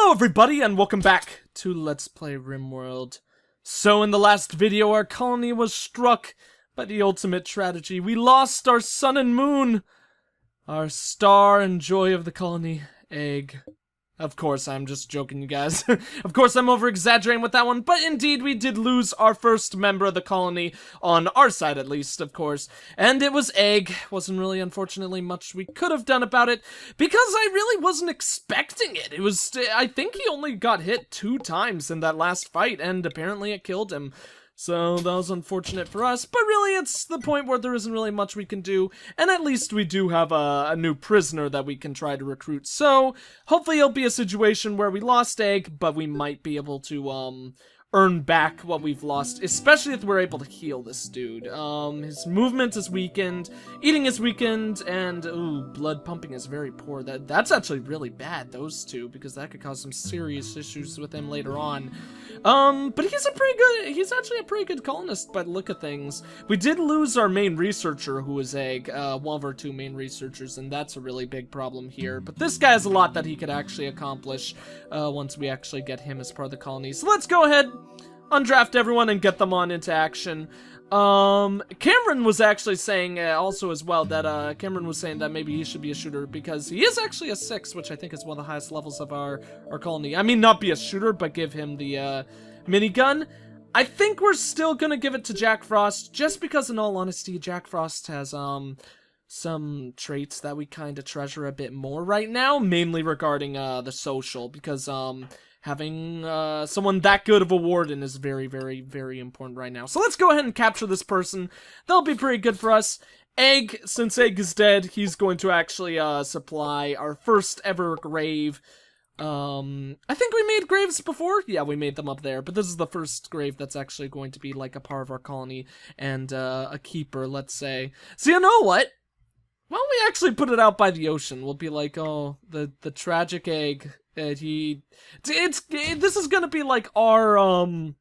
Hello everybody and welcome back to Let's Play Rimworld. So in the last video our colony was struck by the ultimate tragedy. We lost our sun and moon, our star and joy of the colony, Egg. Of course, I'm just joking, you guys. Of course, I'm over-exaggerating with that one, but indeed, we did lose our first member of the colony, on our side at least, of course, and it was Egg. Wasn't really, unfortunately, much we could have done about it, because I really wasn't expecting it. It was, I think he only got hit 2 times in that last fight, and apparently it killed him. So that was unfortunate for us, but really it's the point where there isn't really much we can do, and at least we do have a new prisoner that we can try to recruit. So hopefully it'll be a situation where we lost Egg, but we might be able to earn back what we've lost, especially if we're able to heal this dude. His movement is weakened, eating is weakened, and ooh, blood pumping is very poor. That's actually really bad, those two, because that could cause some serious issues with him later on. But he's actually a pretty good colonist by the look of things. We did lose our main researcher, who was Egg, one of our 2 main researchers, and that's a really big problem here. But this guy has a lot that he could actually accomplish, once we actually get him as part of the colony. So let's go ahead, undraft everyone, and get them on into action. Cameron was actually saying, also as well, that, Cameron was saying that maybe he should be a shooter, because he is actually a 6, which I think is one of the highest levels of our colony. I mean, not be a shooter, but give him the, minigun. I think we're still gonna give it to Jack Frost, just because, in all honesty, Jack Frost has, some traits that we kind of treasure a bit more right now, mainly regarding, the social, because, having someone that good of a warden is very, very, very important right now. So let's go ahead and capture this person. That'll be pretty good for us. Egg, since Egg is dead, he's going to actually supply our first ever grave. I think we made graves before. Yeah, we made them up there, but this is the first grave that's actually going to be like a part of our colony and a keeper, let's say. So you know what? Why don't we actually put it out by the ocean? We'll be like, oh, the tragic Egg. This is gonna be like our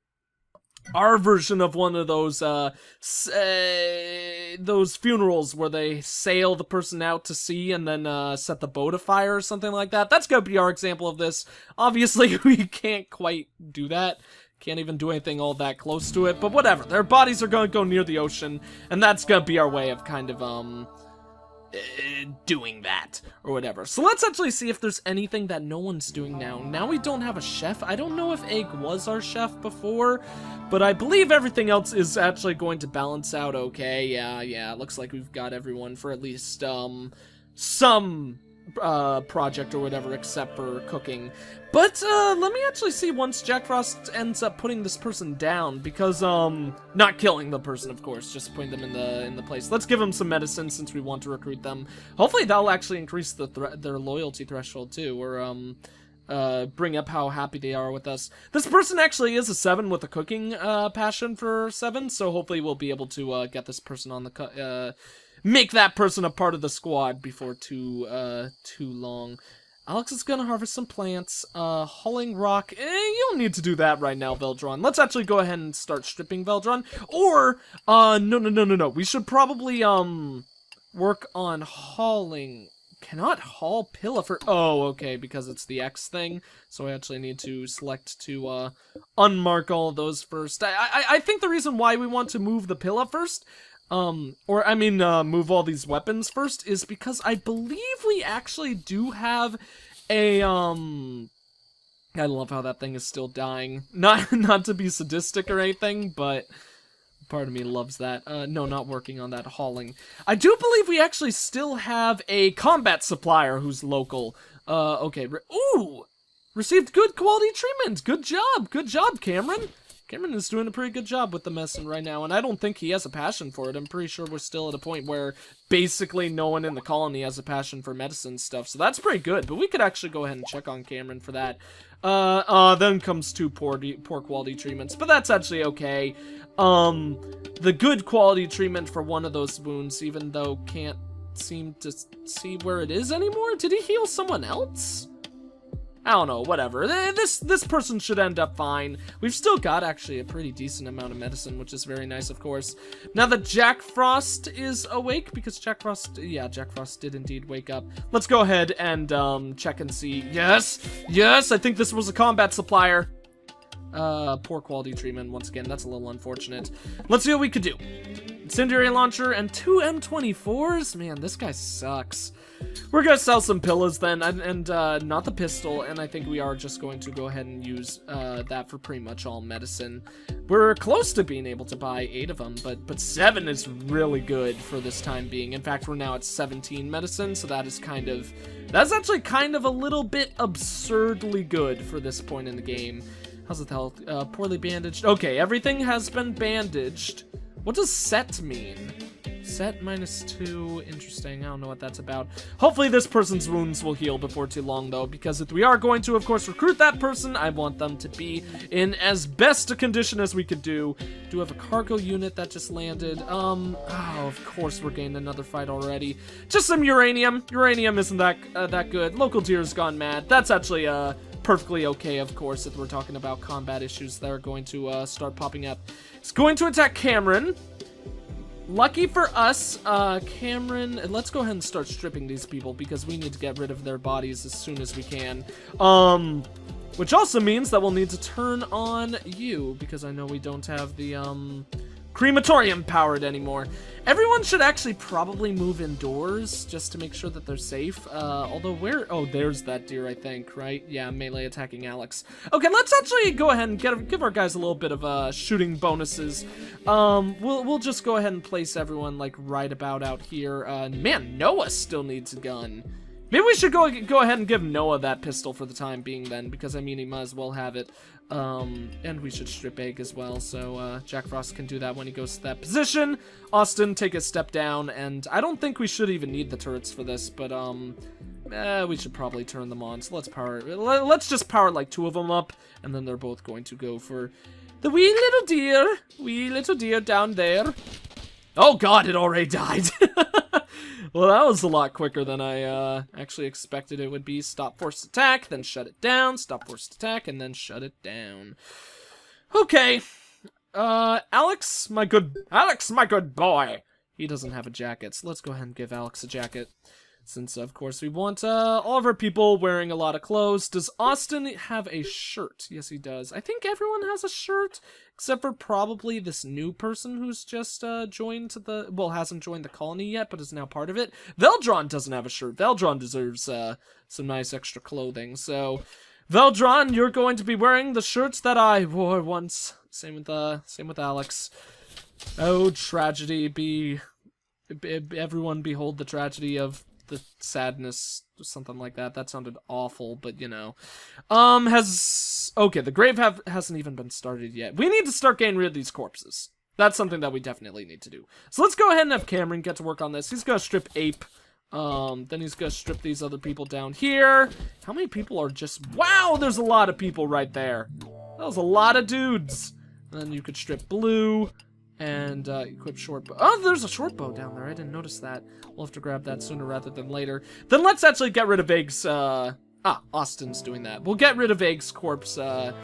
version of one of those funerals where they sail the person out to sea and then set the boat afire or something like that. That's gonna be our example of this. Obviously, we can't quite do that. Can't even do anything all that close to it, but whatever. Their bodies are gonna go near the ocean, and that's gonna be our way of kind of doing that or whatever. So let's actually see if there's anything that no one's doing now. Now we don't have a chef. I don't know if Egg was our chef before, but I believe everything else is actually going to balance out okay. Yeah, looks like we've got everyone for at least some project or whatever, except for cooking. But let me actually see once Jack Frost ends up putting this person down, because not killing the person, of course, just putting them in the place. Let's give them some medicine since we want to recruit them. Hopefully that'll actually increase their loyalty threshold too, or bring up how happy they are with us. This person actually is a 7 with a cooking passion for 7, so hopefully we'll be able to get this person on the make that person a part of the squad before too long. Alex is gonna harvest some plants. Hauling rock. You don't need to do that right now, Veldron. Let's actually go ahead and start stripping Veldron. Or, no. We should probably, work on hauling. Cannot haul pillar for. Oh, okay, because it's the X thing. So I actually need to select to, unmark all of those first. I think the reason why we want to move the pillar first, move all these weapons first, is because I believe we actually do have a, I love how that thing is still dying. Not to be sadistic or anything, but part of me loves that. No, not working on that hauling. I do believe we actually still have a combat supplier who's local. Okay, ooh! Received good quality treatment! Good job, Cameron! Cameron is doing a pretty good job with the medicine right now, and I don't think he has a passion for it. I'm pretty sure we're still at a point where basically no one in the colony has a passion for medicine stuff, so that's pretty good. But we could actually go ahead and check on Cameron for that. Then comes 2 poor quality treatments, but that's actually okay. The good quality treatment for one of those wounds, even though can't seem to see where it is anymore. Did he heal someone else? I don't know, whatever. This person should end up fine. We've still got actually a pretty decent amount of medicine, which is very nice, of course. Now that Jack Frost is awake, because Jack Frost did indeed wake up. Let's go ahead and check and see. Yes, I think this was a combat supplier. Poor quality treatment, once again, that's a little unfortunate. Let's see what we could do. Incendiary launcher and 2 M24s? Man, this guy sucks. We're gonna sell some pillows then, and not the pistol, and I think we are just going to go ahead and use that for pretty much all medicine. We're close to being able to buy 8 of them, but 7 is really good for this time being. In fact, we're now at 17 medicine, so that's actually kind of a little bit absurdly good for this point in the game. How's the health? Poorly bandaged. Okay, everything has been bandaged. What does set mean? Set -2, interesting, I don't know what that's about. Hopefully this person's wounds will heal before too long though, because if we are going to, of course, recruit that person, I want them to be in as best a condition as we could do. Do we have a cargo unit that just landed? Oh, of course we're getting another fight already. Just some uranium. Uranium isn't that good. Local deer's gone mad. That's actually, perfectly okay, of course, if we're talking about combat issues that are going to start popping up. It's going to attack Cameron. Lucky for us, Cameron, let's go ahead and start stripping these people because we need to get rid of their bodies as soon as we can. Which also means that we'll need to turn on you because I know we don't have the, crematorium powered anymore. Everyone should actually probably move indoors just to make sure that they're safe. Although oh, there's that deer, I think, right? Yeah, melee attacking Alex. Okay, let's actually go ahead and give our guys a little bit of shooting bonuses. We'll just go ahead and place everyone like right about out here. Man, Noah still needs a gun. Maybe we should go ahead and give Noah that pistol for the time being then, because I mean he might as well have it. And we should strip Egg as well, so Jack Frost can do that when he goes to that position. Austin, take a step down, and I don't think we should even need the turrets for this, but we should probably turn them on. So let's just power like 2 of them up, and then they're both going to go for the wee little deer down there. Oh god, it already died. Well, that was a lot quicker than I actually expected it would be. Stop forced attack, then shut it down. Stop forced attack, and then shut it down. Okay. Alex, my good boy. He doesn't have a jacket, so let's go ahead and give Alex a jacket. Since, of course, we want all of our people wearing a lot of clothes. Does Austin have a shirt? Yes, he does. I think everyone has a shirt, except for probably this new person who's just joined the... Well, hasn't joined the colony yet, but is now part of it. Veldron doesn't have a shirt. Veldron deserves some nice extra clothing. So, Veldron, you're going to be wearing the shirts that I wore once. Same with Alex. Oh, tragedy everyone behold the tragedy of the sadness, or something like that. That sounded awful, but you know. Okay, the grave hasn't even been started yet. We need to start getting rid of these corpses. That's something that we definitely need to do. So let's go ahead and have Cameron get to work on this. He's gonna strip Ape. Then he's gonna strip these other people down here. How many people are just... Wow, there's a lot of people right there. That was a lot of dudes. And then you could strip Blue. And equip short bow. Oh, there's a short bow down there. I didn't notice that. We'll have to grab that sooner rather than later. Then let's actually get rid of Egg's, Austin's doing that. We'll get rid of Egg's corpse, as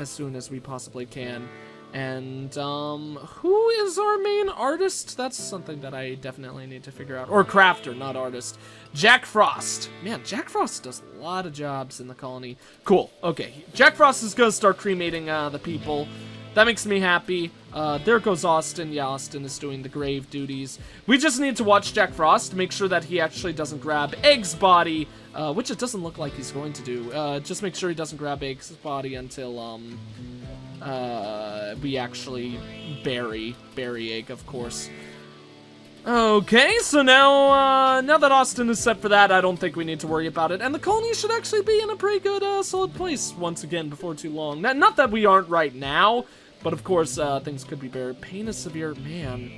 soon as we possibly can. And, who is our main artist? That's something that I definitely need to figure out. Or crafter, not artist. Jack Frost. Man, Jack Frost does a lot of jobs in the colony. Cool. Okay. Jack Frost is gonna start cremating, the people. That makes me happy. There goes Austin. Yeah, Austin is doing the grave duties. We just need to watch Jack Frost to make sure that he actually doesn't grab Egg's body, which it doesn't look like he's going to do. Just make sure he doesn't grab Egg's body until, we actually bury Egg, of course. Okay, so now that Austin is set for that, I don't think we need to worry about it. And the colony should actually be in a pretty good, solid place once again before too long. Not that we aren't right now, but of course, things could be buried. Pain is severe, man.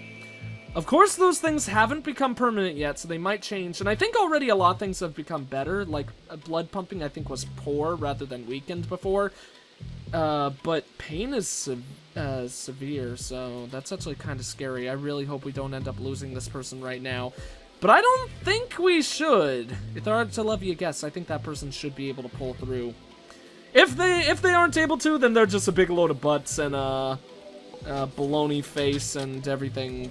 Of course, those things haven't become permanent yet, so they might change. And I think already a lot of things have become better. Like, blood pumping, I think, was poor rather than weakened before. But pain is severe, so that's actually kind of scary. I really hope we don't end up losing this person right now. But I don't think we should. If there are to love you guess, I think that person should be able to pull through. If they aren't able to, then they're just a big load of butts and baloney face and everything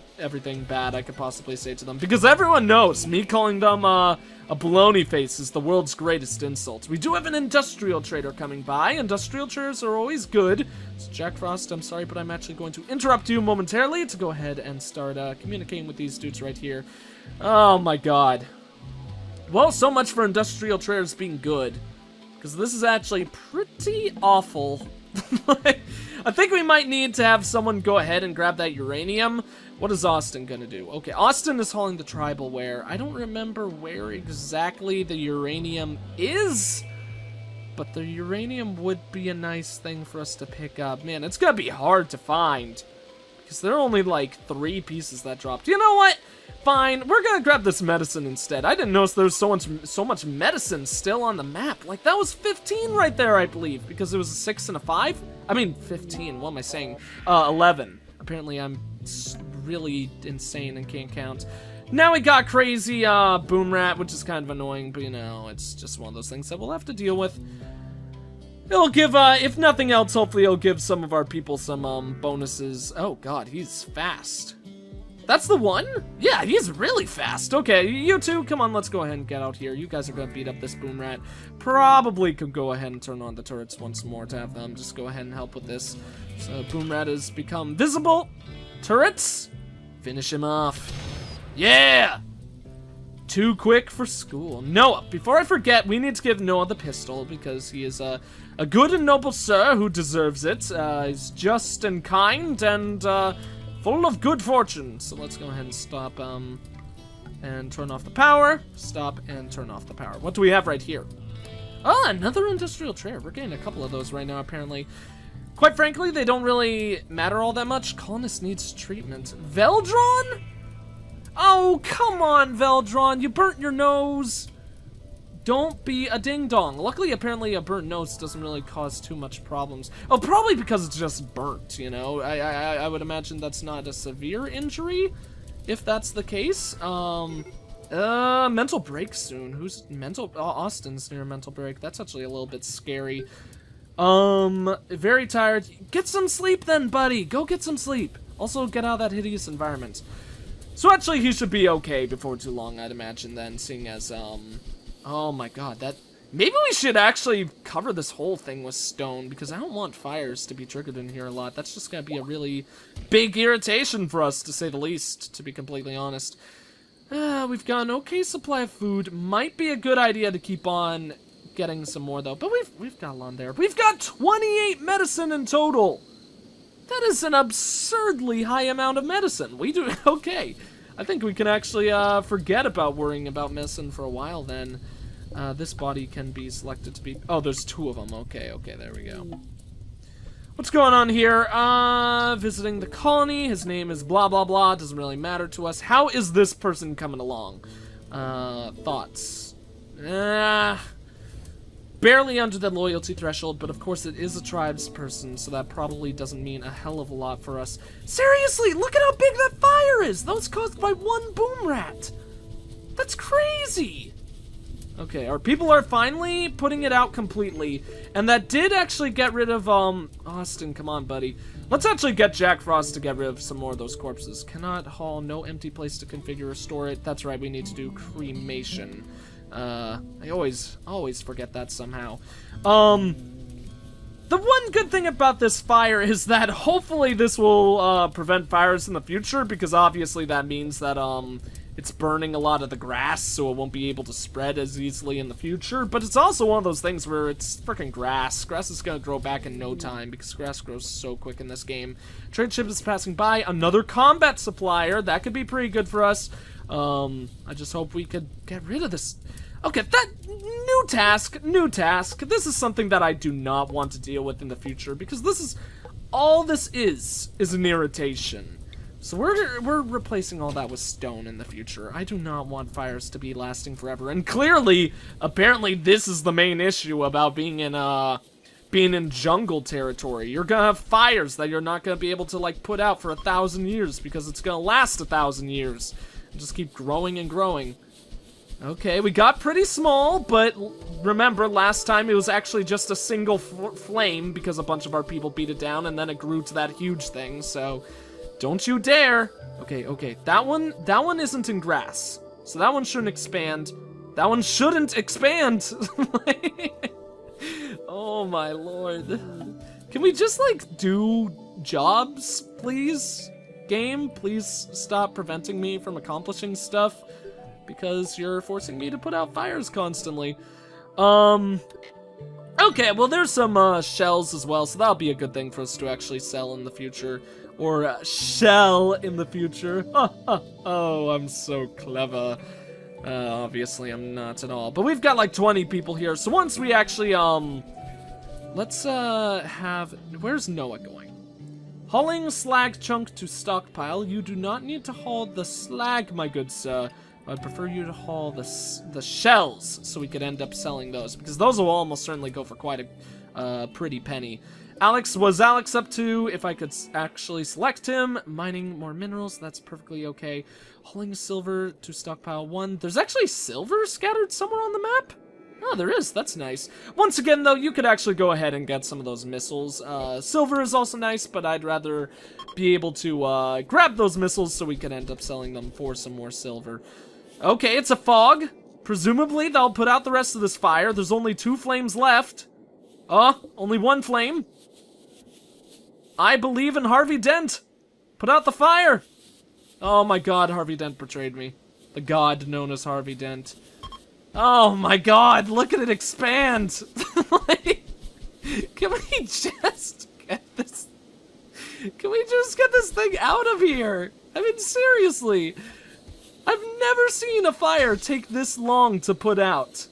bad I could possibly say to them. Because everyone knows me calling them a baloney face is the world's greatest insult. We do have an industrial trader coming by. Industrial traders are always good. So Jack Frost, I'm sorry, but I'm actually going to interrupt you momentarily to go ahead and start communicating with these dudes right here. Oh my god. Well, so much for industrial traders being good. Because this is actually pretty awful. I think we might need to have someone go ahead and grab that uranium. What is Austin gonna do? Okay, Austin is hauling the tribal ware. I don't remember where exactly the uranium is, but the uranium would be a nice thing for us to pick up. Man, it's gonna be hard to find, because there are only like 3 pieces that dropped. You know what? Fine, we're gonna grab this medicine instead. I didn't notice there was so much medicine still on the map. Like, that was 15 right there, I believe, because it was a 6 and a 5. I mean, 15, what am I saying? 11. Apparently, I'm really insane and can't count. Now we got crazy boom rat, which is kind of annoying, but you know, it's just one of those things that we'll have to deal with. It'll give, if nothing else, hopefully it'll give some of our people some bonuses. Oh god, he's fast. That's the one? Yeah, he's really fast. Okay, you two, come on, let's go ahead and get out here. You guys are gonna beat up this boom rat. Probably could go ahead and turn on the turrets once more to have them just go ahead and help with this. So boom rat has become visible. Turrets, finish him off. Yeah! Too quick for school. Noah, before I forget, we need to give Noah the pistol because he is a good and noble sir who deserves it. He's just and kind and full of good fortune. So let's go ahead and stop and turn off the power. Stop and turn off the power. What do we have right here? Oh, another industrial trader. We're getting a couple of those right now, apparently. Quite frankly, they don't really matter all that much. Colonist needs treatment. Veldron? Oh, come on, Veldron. You burnt your nose. Don't be a ding-dong. Luckily, apparently, a burnt nose doesn't really cause too much problems. Oh, probably because it's just burnt, you know? I would imagine that's not a severe injury, if that's the case. Mental break soon. Who's mental? Oh, Austin's near a mental break. That's actually a little bit scary. Very tired. Get some sleep then, buddy. Go get some sleep. Also, get out of that hideous environment. So actually, he should be okay before too long, I'd imagine then, seeing as, oh my god, that... Maybe we should actually cover this whole thing with stone, because I don't want fires to be triggered in here a lot. That's just gonna be a really big irritation for us, to say the least, to be completely honest. We've got an okay supply of food. Might be a good idea to keep on getting some more, though. But we've got a lot there. We've got 28 medicine in total! That is an absurdly high amount of medicine. We do okay. I think we can actually forget about worrying about medicine for a while then. This body can be selected to be... Oh, there's 2 of them. Okay, there we go. What's going on here? Visiting the colony. His name is blah, blah, blah. Doesn't really matter to us. How is this person coming along? Thoughts? Barely under the loyalty threshold, but of course it is a tribes person, so that probably doesn't mean a hell of a lot for us. Seriously, look at how big that fire is! That was caused by 1 boom rat! That's crazy! Okay, our people are finally putting it out completely, and that did actually get rid of, Austin, come on, buddy. Let's actually get Jack Frost to get rid of some more of those corpses. Cannot haul, no empty place to configure or store it. That's right, we need to do cremation. I always forget that somehow. The one good thing about this fire is that hopefully this will, prevent fires in the future, because obviously that means that, it's burning a lot of the grass, so it won't be able to spread as easily in the future. But it's also one of those things where it's freaking grass. Grass is gonna grow back in no time, because grass grows so quick in this game. Trade ship is passing by. Another combat supplier. That could be pretty good for us. I just hope we could get rid of this. Okay, that new task. This is something that I do not want to deal with in the future, because this is all this is an irritation. So we're replacing all that with stone in the future. I do not want fires to be lasting forever. And clearly, apparently, this is the main issue about being in jungle territory. You're gonna have fires that you're not gonna be able to like put out for 1,000 years because it's gonna last 1,000 years. Just keep growing and growing. Okay, we got pretty small, but remember last time it was actually just a single flame because a bunch of our people beat it down, and then it grew to that huge thing, so don't you dare. Okay, that one isn't in grass, so that one shouldn't expand. That one shouldn't expand. Oh my lord. Can we just, like, do jobs, please? Game, please stop preventing me from accomplishing stuff, because you're forcing me to put out fires constantly. Okay, well, there's some shells as well, so that'll be a good thing for us to actually sell in the future. Or shell in the future. Oh, I'm so clever. Obviously, I'm not at all. But we've got like 20 people here, so once we actually, let's have... Where's Noah going? Hauling slag chunk to stockpile. You do not need to haul the slag, my good sir. I'd prefer you to haul the shells, so we could end up selling those, because those will almost certainly go for quite a pretty penny. Alex, was Alex up to, if I could actually select him, mining more minerals? That's perfectly okay. Hauling silver to stockpile 1. There's actually silver scattered somewhere on the map? Oh, there is. That's nice. Once again, though, you could actually go ahead and get some of those missiles. Silver is also nice, but I'd rather be able to grab those missiles so we can end up selling them for some more silver. Okay, it's a fog. Presumably, they'll put out the rest of this fire. There's only 2 flames left. Only 1 flame. I believe in Harvey Dent. Put out the fire. Oh my god, Harvey Dent betrayed me. The god known as Harvey Dent. Oh my god, look at it expand. Like, can we just get this? Can we just get this thing out of here? I mean, seriously. I've never seen a fire take this long to put out.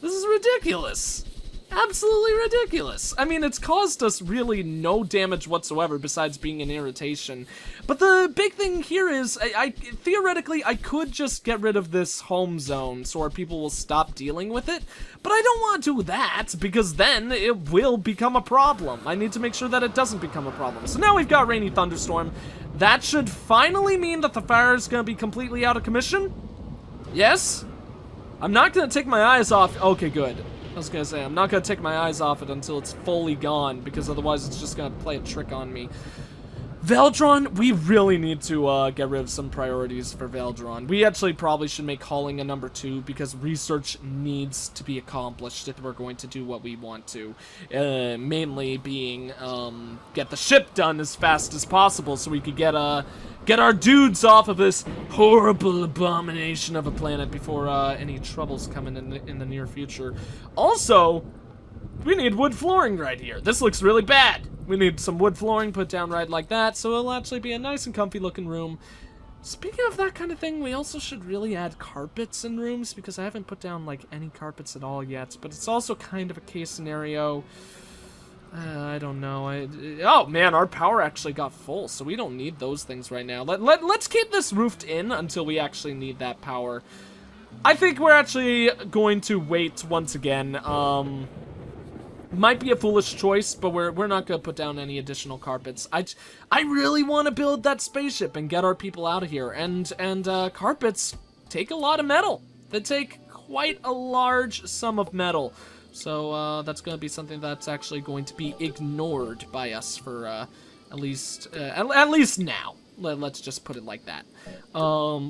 This is ridiculous. Absolutely ridiculous. I mean, it's caused us really no damage whatsoever besides being an irritation. But the big thing here is, theoretically, I could just get rid of this home zone so our people will stop dealing with it. But I don't want to do that, because then it will become a problem. I need to make sure that it doesn't become a problem. So now we've got Rainy Thunderstorm. That should finally mean that the fire is going to be completely out of commission. Yes? I'm not going to take my eyes off. Okay, good. I was gonna say, I'm not gonna take my eyes off it until it's fully gone, because otherwise it's just gonna play a trick on me. Veldron, we really need to get rid of some priorities for Veldron. We actually probably should make hauling a number 2, because research needs to be accomplished if we're going to do what we want to. Mainly being, get the ship done as fast as possible so we could get our dudes off of this horrible abomination of a planet before any troubles come in the near future. Also, we need wood flooring right here. This looks really bad. We need some wood flooring put down right like that, so it'll actually be a nice and comfy looking room. Speaking of that kind of thing, we also should really add carpets in rooms, because I haven't put down like any carpets at all yet, but it's also kind of a case scenario. I don't know. Oh man, our power actually got full, so we don't need those things right now. Let's keep this roofed in until we actually need that power. I think we're actually going to wait once again. Might be a foolish choice, but we're not gonna put down any additional carpets. I really want to build that spaceship and get our people out of here. And carpets take a lot of metal. They take quite a large sum of metal. So that's gonna be something that's actually going to be ignored by us for at least now. Let's just put it like that.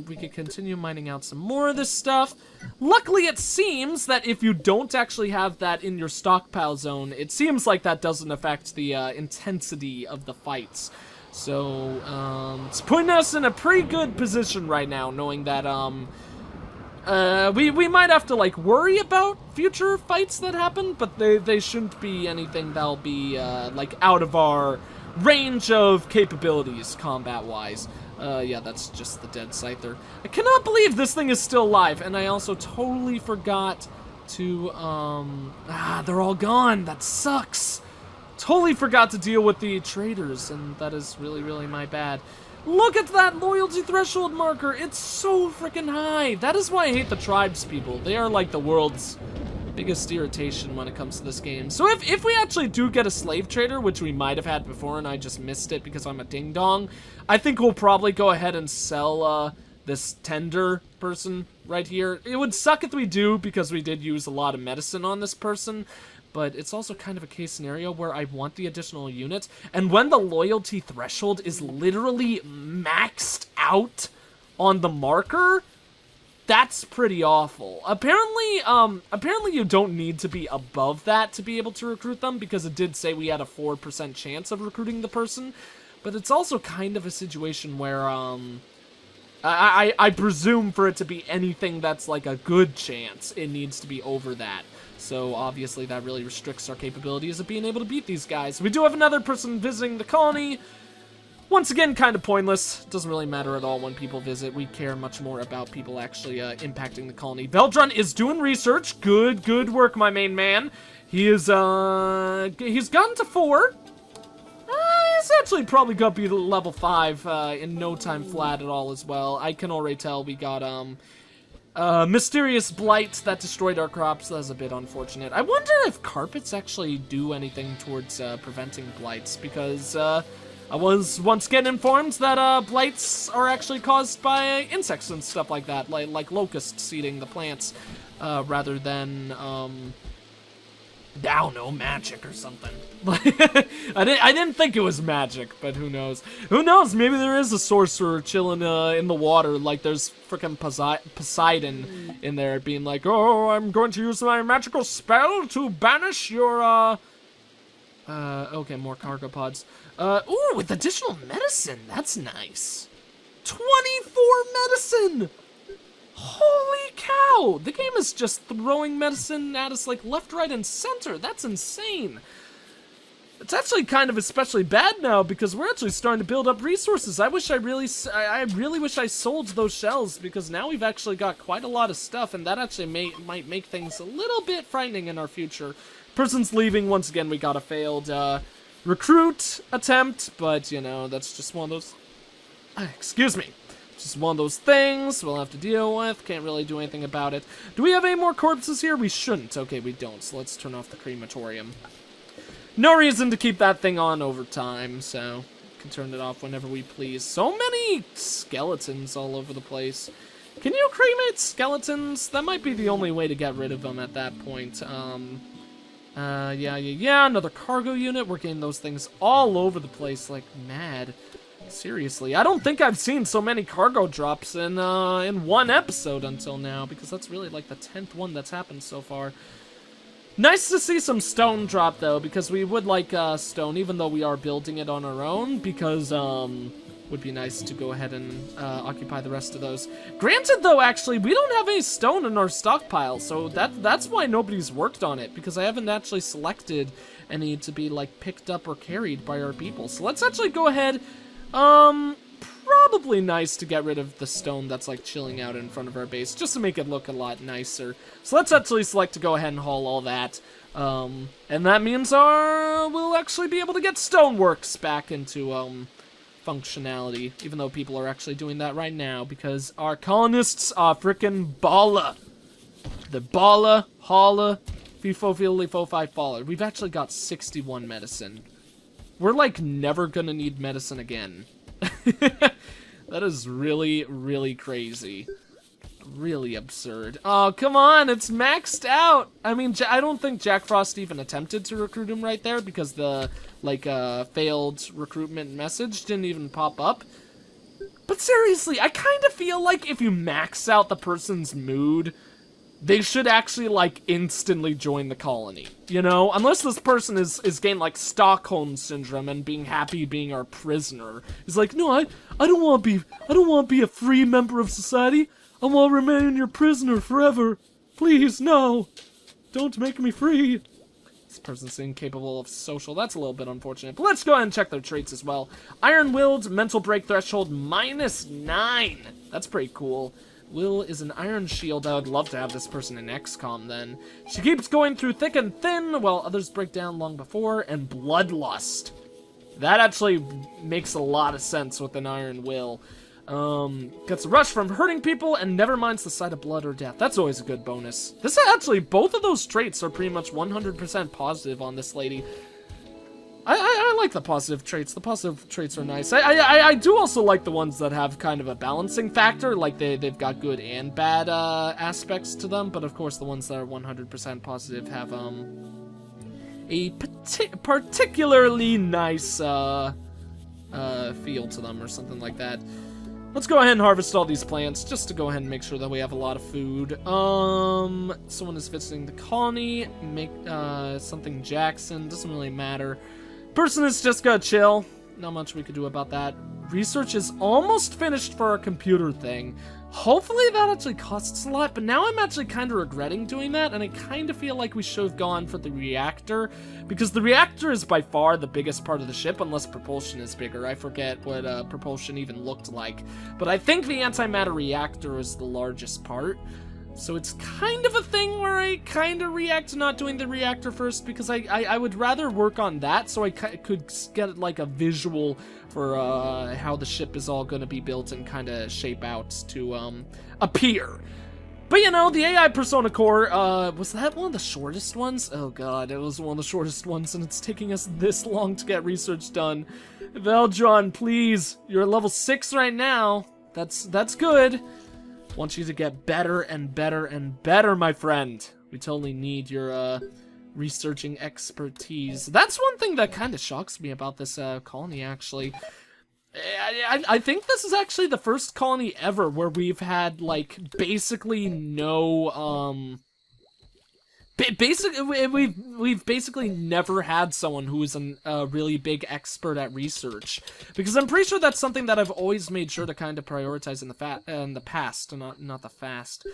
We could continue mining out some more of this stuff. Luckily, it seems that if you don't actually have that in your stockpile zone, it seems like that doesn't affect the intensity of the fights. So, it's putting us in a pretty good position right now, knowing that, we might have to, like, worry about future fights that happen, but they shouldn't be anything that'll be, like, out of our range of capabilities, combat-wise. Yeah, that's just the dead Scyther. I cannot believe this thing is still alive, and I also totally forgot to, they're all gone. That sucks. Totally forgot to deal with the traders, and that is really, really my bad. Look at that loyalty threshold marker. It's so freaking high. That is why I hate the tribes people. They are like the world's biggest irritation when it comes to this game. So if we actually do get a slave trader, which we might have had before and I just missed it because I'm a ding-dong, I think we'll probably go ahead and sell this tender person right here. It would suck if we do, because we did use a lot of medicine on this person, but it's also kind of a case scenario where I want the additional unit, and when the loyalty threshold is literally maxed out on the marker, that's pretty awful. Apparently you don't need to be above that to be able to recruit them, because it did say we had a 4% chance of recruiting the person, but it's also kind of a situation where, I presume for it to be anything that's like a good chance, it needs to be over that. So obviously that really restricts our capabilities of being able to beat these guys. We do have another person visiting the colony. Once again, kind of pointless. Doesn't really matter at all when people visit. We care much more about people actually impacting the colony. Veldrun is doing research. Good work, my main man. He is, he's gotten to 4. He's actually probably gonna be level 5 in no time flat at all as well. I can already tell we got, mysterious blight that destroyed our crops. That's a bit unfortunate. I wonder if carpets actually do anything towards preventing blights, because I was once getting informed that blights are actually caused by insects and stuff like that, like locusts eating the plants, rather than I don't know, magic or something. I didn't think it was magic, but who knows? Who knows? Maybe there is a sorcerer chilling in the water, like there's frickin' Poseidon in there being like, oh, I'm going to use my magical spell to banish your, okay, more cargo pods. Ooh, with additional medicine, that's nice. 24 medicine! Holy cow! The game is just throwing medicine at us like left, right, and center. That's insane. It's actually kind of especially bad now because we're actually starting to build up resources. I really wish I sold those shells, because now we've actually got quite a lot of stuff, and that actually might make things a little bit frightening in our future. Person's leaving. Once again, we got a failed recruit attempt, but you know, that's just one of those... excuse me. Just one of those things we'll have to deal with. Can't really do anything about it. Do we have any more corpses here? We shouldn't. Okay, we don't. So let's turn off the crematorium. No reason to keep that thing on over time, so we can turn it off whenever we please. So many skeletons all over the place. Can you cremate skeletons? That might be the only way to get rid of them at that point. Yeah. Another cargo unit. We're getting those things all over the place like mad. Seriously, I don't think I've seen so many cargo drops in one episode until now, because that's really like the 10th one that's happened so far. Nice to see some stone drop though, because we would like stone, even though we are building it on our own, because would be nice to go ahead and occupy the rest of those. Granted though, actually, we don't have any stone in our stockpile, so that's why nobody's worked on it, because I haven't actually selected any to be like picked up or carried by our people. So let's actually go ahead. Probably nice to get rid of the stone that's like chilling out in front of our base, just to make it look a lot nicer. So let's actually select to go ahead and haul all that. And that means we'll actually be able to get stoneworks back into, functionality, even though people are actually doing that right now, because our colonists are frickin' baller. The baller, hauler, fifo, fili, fo, fi, faller. We've actually got 61 medicine. We're, like, never gonna need medicine again. That is really, really crazy. Really absurd. Oh, come on, it's maxed out! I mean, I don't think Jack Frost even attempted to recruit him right there, because the, like, failed recruitment message didn't even pop up. But seriously, I kind of feel like if you max out the person's mood, they should actually, like, instantly join the colony, you know? Unless this person is getting, like, Stockholm Syndrome and being happy being our prisoner. He's like, no, I don't want to be a free member of society. I want to remain your prisoner forever. Please, no. Don't make me free. This person's incapable of social. That's a little bit unfortunate. But let's go ahead and check their traits as well. Iron-willed, mental break threshold, -9. That's pretty cool. Will is an iron shield. I would love to have this person in XCOM then. She keeps going through thick and thin, while others break down long before. And bloodlust. That actually makes a lot of sense with an iron will. Gets a rush from hurting people and never minds the sight of blood or death. That's always a good bonus. This actually, both of those traits are pretty much 100% positive on this lady. I like the positive traits. The positive traits are nice. I do also like the ones that have kind of a balancing factor, like they've got good and bad aspects to them, but of course the ones that are 100% positive have a particularly nice feel to them or something like that. Let's go ahead and harvest all these plants just to go ahead and make sure that we have a lot of food. Someone is visiting the colony. Make something Jackson. Doesn't really matter. Person is just gonna chill. Not much we could do about that. Research is almost finished for our computer thing. Hopefully that actually costs a lot, but now I'm actually kind of regretting doing that, and I kind of feel like we should have gone for the reactor, because the reactor is by far the biggest part of the ship, unless propulsion is bigger. I forget what propulsion even looked like, but I think the antimatter reactor is the largest part. So it's kind of a thing where I kind of react to not doing the reactor first, because I would rather work on that so I could get like a visual for how the ship is all going to be built and kind of shape out to appear. But you know, the AI Persona Core, was that one of the shortest ones? Oh god, it was one of the shortest ones, and it's taking us this long to get research done. Veldron, please, you're at level 6 right now. That's good. Want you to get better and better and better, my friend. We totally need your researching expertise. That's one thing that kind of shocks me about this colony, actually. I think this is actually the first colony ever where we've had, like, basically no, we've basically never had someone who is a really big expert at research, because I'm pretty sure that's something that I've always made sure to kind of prioritize in the past, not the fast.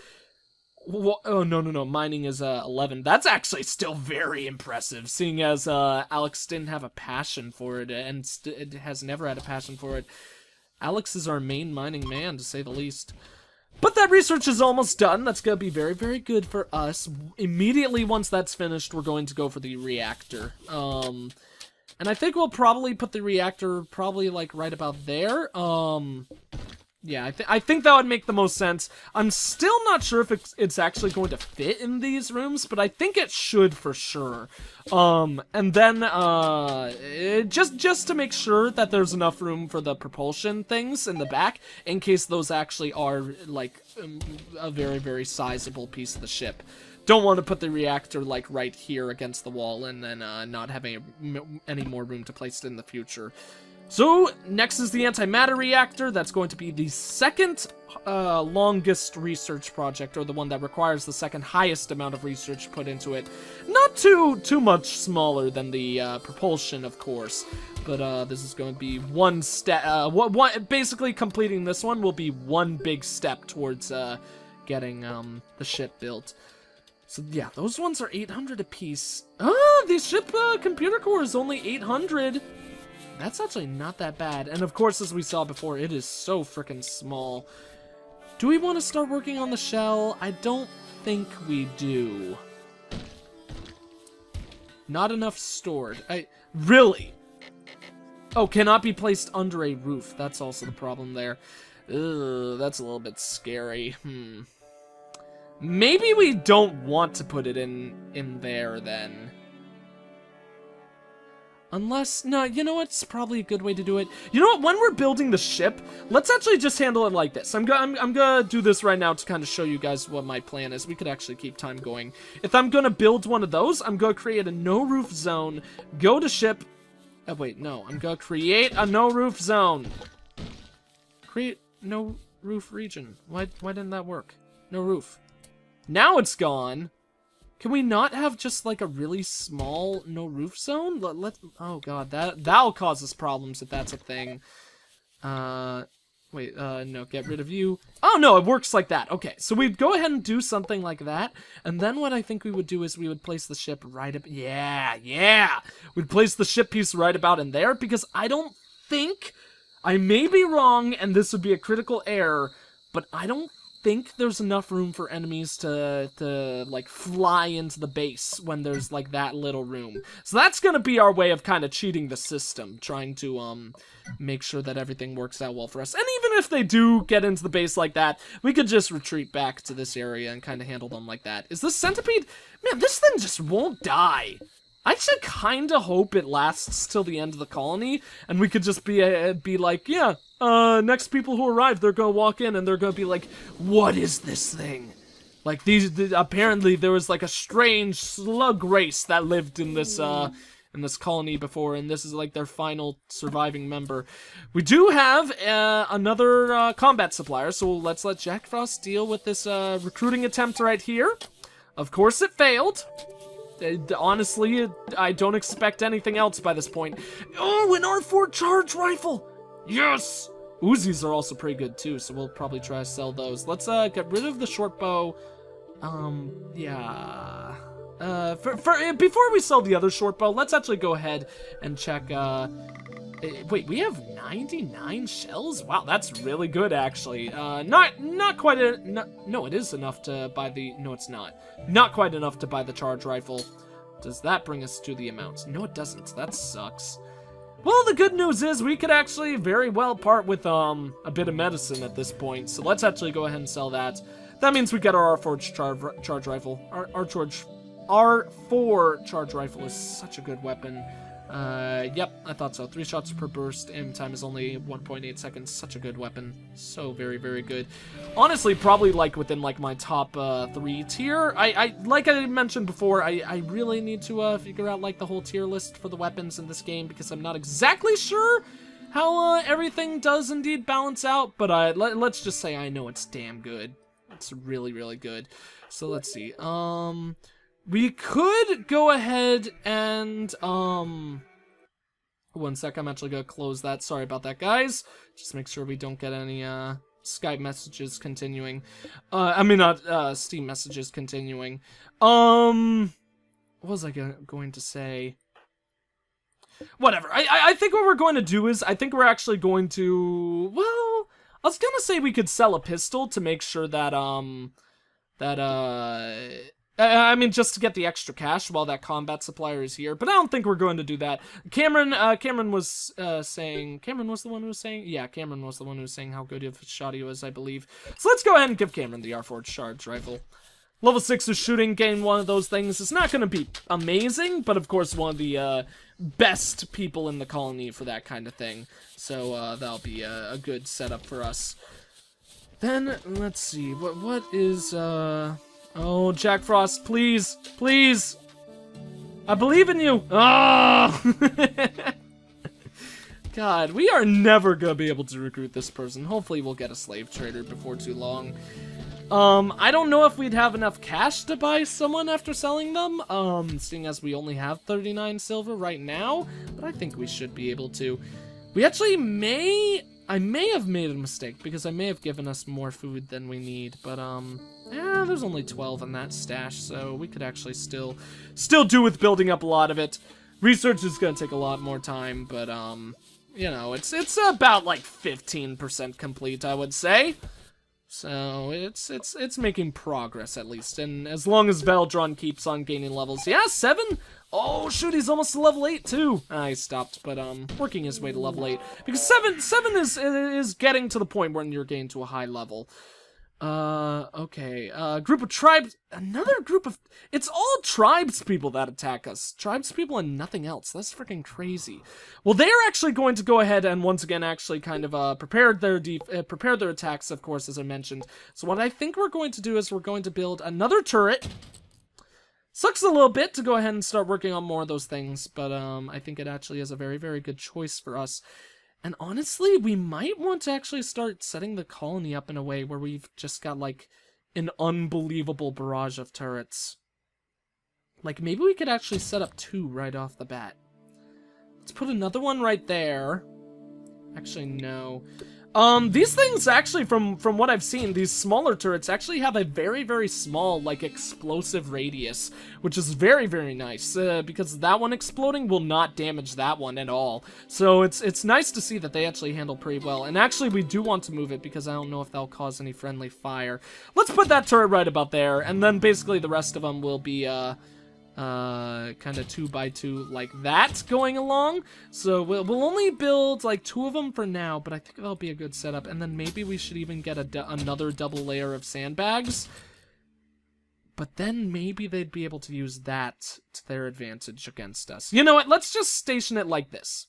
Oh no, mining is 11. That's actually still very impressive, seeing as Alex didn't have a passion for it and it has never had a passion for it. Alex is our main mining man, to say the least. But that research is almost done. That's going to be very, very good for us. Immediately once that's finished, we're going to go for the reactor. And I think we'll probably put the reactor probably like right about there. Yeah, I think that would make the most sense. I'm still not sure if it's actually going to fit in these rooms, but I think it should for sure. And then, just to make sure that there's enough room for the propulsion things in the back, in case those actually are, like, a very, very sizable piece of the ship. Don't want to put the reactor, like, right here against the wall and then, not having any more room to place it in the future. So, next is the antimatter reactor. That's going to be the second longest research project, or the one that requires the second highest amount of research put into it. Not too much smaller than the propulsion, of course, but this is going to be one step. Basically, completing this one will be one big step towards getting the ship built. So yeah, those ones are 800 apiece. The ship computer core is only 800. That's actually not that bad. And of course, as we saw before, it is so freaking small. Do we want to start working on the shell? I don't think we do. Not enough stored. Really? Oh, cannot be placed under a roof. That's also the problem there. Ugh, that's a little bit scary. Maybe we don't want to put it in there then. Unless, no, you know what's probably a good way to do it? You know what, when we're building the ship, let's actually just handle it like this. I'm gonna do this right now to kind of show you guys what my plan is. We could actually keep time going. If I'm gonna build one of those, I'm gonna create a no-roof zone, go to ship... Oh, wait, no. I'm gonna create a no-roof zone. Create no-roof region. Why didn't that work? No roof. Now it's gone. Can we not have just, like, a really small no-roof zone? Oh, God, that'll cause us problems if that's a thing. Wait, no, get rid of you. Oh, no, it works like that. Okay, so we'd go ahead and do something like that, and then what I think we would do is we would place the ship right up... Yeah! We'd place the ship piece right about in there, because I don't think... I may be wrong, and this would be a critical error, but I don't think there's enough room for enemies to like fly into the base when there's like that little room. So that's gonna be our way of kind of cheating the system, trying to make sure that everything works out well for us. And even if they do get into the base like that, we could just retreat back to this area and kind of handle them like that. Is this centipede? Man, this thing just won't die. I actually kind of hope it lasts till the end of the colony, and we could just be like, yeah, next people who arrive, they're gonna walk in, and they're gonna be like, what is this thing? Like, apparently there was like a strange slug race that lived in this colony before, and this is like their final surviving member. We do have another combat supplier, so let's let Jack Frost deal with this recruiting attempt right here. Of course it failed. Honestly, I don't expect anything else by this point. Oh, an R4 charge rifle! Yes! Uzis are also pretty good too, so we'll probably try to sell those. Let's get rid of the short bow. Yeah. Before we sell the other short bow, let's actually go ahead and check. Wait, we have 99 shells? Wow, that's really good, actually. Not quite no, it is enough to buy the... No, it's not. Not quite enough to buy the charge rifle. Does that bring us to the amount? No, it doesn't. That sucks. Well, the good news is we could actually very well part with a bit of medicine at this point. So let's actually go ahead and sell that. That means we get our R4 charge rifle. Our R4 charge rifle is such a good weapon. Yep, I thought so. 3 shots per burst, aim time is only 1.8 seconds. Such a good weapon. So very, very good. Honestly, probably like within like my top 3 tier. Like I mentioned before, I really need to figure out like the whole tier list for the weapons in this game, because I'm not exactly sure how everything does indeed balance out, but let's just say I know it's damn good. It's really, really good. So let's see. We could go ahead and, 1 sec, I'm actually gonna close that. Sorry about that, guys. Just make sure we don't get any, Skype messages continuing. I mean, not, Steam messages continuing. What was I going to say? Whatever. I think what we're going to do is, I think we're actually going to, well, I was gonna say we could sell a pistol to make sure that, I mean, just to get the extra cash while that combat supplier is here, but I don't think we're going to do that. Cameron was saying... Cameron was the one who was saying? Yeah, Cameron was the one who was saying how good of a shot he was, I believe. So let's go ahead and give Cameron the R4 charge rifle. Level 6 of shooting, gain one of those things. It's not going to be amazing, but of course one of the best people in the colony for that kind of thing. So that'll be a good setup for us. Then, let's see, what is... Oh, Jack Frost, please, please. I believe in you. Oh! God, we are never gonna be able to recruit this person. Hopefully we'll get a slave trader before too long. I don't know if we'd have enough cash to buy someone after selling them, seeing as we only have 39 silver right now, but I think we should be able to. We actually I may have made a mistake, because I may have given us more food than we need, but, yeah, there's only 12 in that stash, so we could actually still do with building up a lot of it. Research is gonna take a lot more time, but, you know, it's about, like, 15% complete, I would say. So, it's making progress, at least, and as long as Veldron keeps on gaining levels. Yeah, 7? Oh, shoot, he's almost to level 8, too. He stopped, but, working his way to level 8. Because 7 is getting to the point where you're getting to a high level. Okay, group of tribes, another group of, it's all tribes people that attack us. Tribes people and nothing else. That's freaking crazy. Well, they're actually going to go ahead and once again actually kind of, prepare their attacks, of course, as I mentioned. So what I think we're going to do is we're going to build another turret. Sucks a little bit to go ahead and start working on more of those things, but, I think it actually is a very, very good choice for us. And honestly, we might want to actually start setting the colony up in a way where we've just got, like, an unbelievable barrage of turrets. Like, maybe we could actually set up 2 right off the bat. Let's put another one right there. Actually, no. These things actually, from what I've seen, these smaller turrets actually have a very, very small, like, explosive radius, which is very, very nice, because that one exploding will not damage that one at all. So it's nice to see that they actually handle pretty well. And actually, we do want to move it because I don't know if that'll cause any friendly fire. Let's put that turret right about there, and then basically the rest of them will be, kind of 2x2 like that going along. So we'll only build like 2 of them for now, but I think that'll be a good setup. And then maybe we should even get another double layer of sandbags. But then maybe they'd be able to use that to their advantage against us. You know what? Let's just station it like this.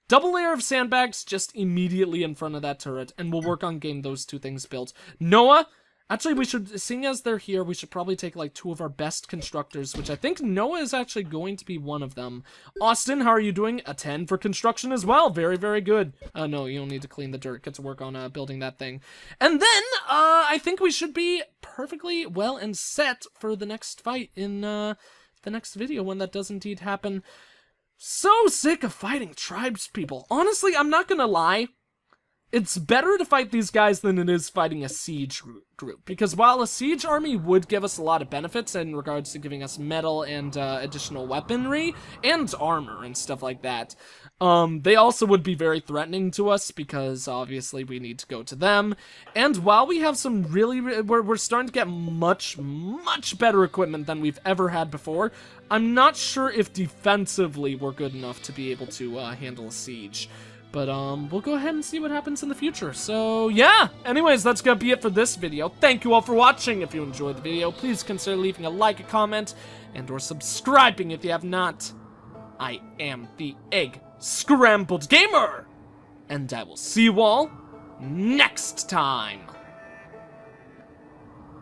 Double layer of sandbags just immediately in front of that turret, and we'll work on getting those two things built. Noah, actually, we should, seeing as they're here, we should probably take, like, 2 of our best constructors, which I think Noah is actually going to be one of them. Austin, how are you doing? A 10 for construction as well. Very, very good. No, you don't need to clean the dirt. Get to work on building that thing. And then, I think we should be perfectly well and set for the next fight in, the next video when that does indeed happen. So sick of fighting tribes people. Honestly, I'm not gonna lie. It's better to fight these guys than it is fighting a siege group. Because while a siege army would give us a lot of benefits in regards to giving us metal and additional weaponry and armor and stuff like that, they also would be very threatening to us because obviously we need to go to them. And while we have some we're starting to get much better equipment than we've ever had before, I'm not sure if defensively we're good enough to be able to handle a siege. But, we'll go ahead and see what happens in the future. So, yeah! Anyways, that's gonna be it for this video. Thank you all for watching. If you enjoyed the video, please consider leaving a like, a comment, and or subscribing if you have not. I am the EggScrambledGamer! And I will see you all next time!